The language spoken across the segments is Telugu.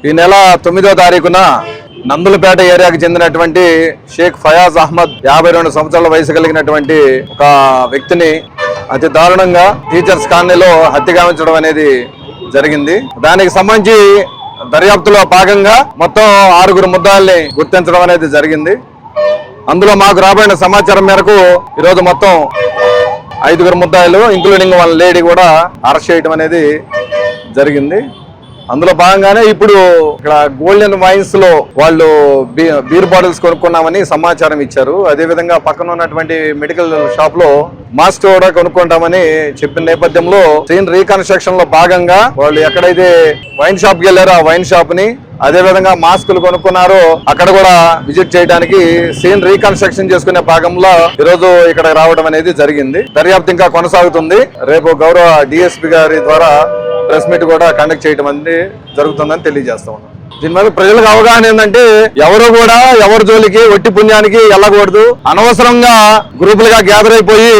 ఈ నెల 9వ తారీఖున నందులపేట ఏరియాకి చెందినటువంటి షేక్ ఫయాజ్ అహ్మద్ 52 సంవత్సరాల వయసు కలిగినటువంటి ఒక వ్యక్తిని అతి దారుణంగా టీచర్స్ కాలనీలో హత్య గావించడం అనేది జరిగింది. దానికి సంబంధించి దర్యాప్తులో భాగంగా మొత్తం 6 ముద్దాయిల్ని గుర్తించడం అనేది జరిగింది. అందులో మాకు రాబడిన సమాచారం మేరకు ఈరోజు మొత్తం 5 ముద్దాయిలు ఇంక్లూడింగ్ వాళ్ళ లేడీ కూడా అరెస్ట్ చేయడం అనేది జరిగింది. అందులో భాగంగానే ఇప్పుడు ఇక్కడ గోల్డెన్ వైన్స్ లో వాళ్ళు బీర్ బాటిల్స్ కొనుక్కున్నామని సమాచారం ఇచ్చారు. అదేవిధంగా పక్కన ఉన్నటువంటి మెడికల్ షాప్ లో మాస్క్ కూడా కొనుక్కుంటామని చెప్పిన నేపథ్యంలో సీన్ రీకన్స్ట్రక్షన్ లో భాగంగా వాళ్ళు ఎక్కడైతే వైన్ షాప్ కి వెళ్ళారో ఆ వైన్ షాప్ ని అదేవిధంగా మాస్కులు కొనుక్కున్నారో అక్కడ కూడా విజిట్ చేయడానికి సీన్ రీకన్స్ట్రక్షన్ చేసుకునే భాగంలో ఈరోజు ఇక్కడ రావడం అనేది జరిగింది. దర్యాప్తు ఇంకా కొనసాగుతుంది. రేపు గౌరవ డిఎస్పీ గారి ద్వారా ప్రెస్ మీట్ కూడా కండక్ట్ చేయడం అనేది జరుగుతుందని తెలియజేస్తా ఉన్నాం. దీని మీద ప్రజలకు అవగాహన ఏంటంటే ఎవరు కూడా ఎవరి జోలికి ఒట్టి పుణ్యానికి వెళ్ళకూడదు. అనవసరంగా గ్రూపులుగా గ్యాదర్ అయిపోయి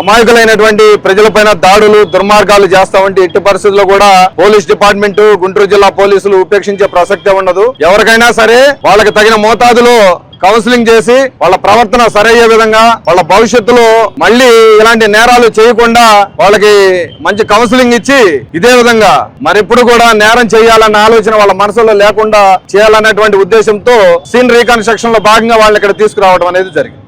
అమాయకులైనటువంటి ప్రజలపైన దాడులు దుర్మార్గాలు చేస్తామంటే ఎట్టి పరిస్థితుల్లో కూడా పోలీస్ డిపార్ట్మెంట్ గుంటూరు జిల్లా పోలీసులు ఉపేక్షించే ప్రసక్తే ఉండదు. ఎవరికైనా సరే వాళ్ళకి తగిన మోతాదులో కౌన్సిలింగ్ చేసి వాళ్ళ ప్రవర్తన సరయ్యే విధంగా వాళ్ళ భవిష్యత్తులో మళ్ళీ ఇలాంటి నేరాలు చేయకుండా వాళ్ళకి మంచి కౌన్సిలింగ్ ఇచ్చి ఇదే విధంగా మరెప్పుడు కూడా నేరం చేయాలన్న ఆలోచన వాళ్ళ మనసులో లేకుండా చేయాలనేటువంటి ఉద్దేశంతో సీన్ రీకన్స్ట్రక్షన్ లో భాగంగా వాళ్ళని ఇక్కడ తీసుకురావడం అనేది జరిగింది.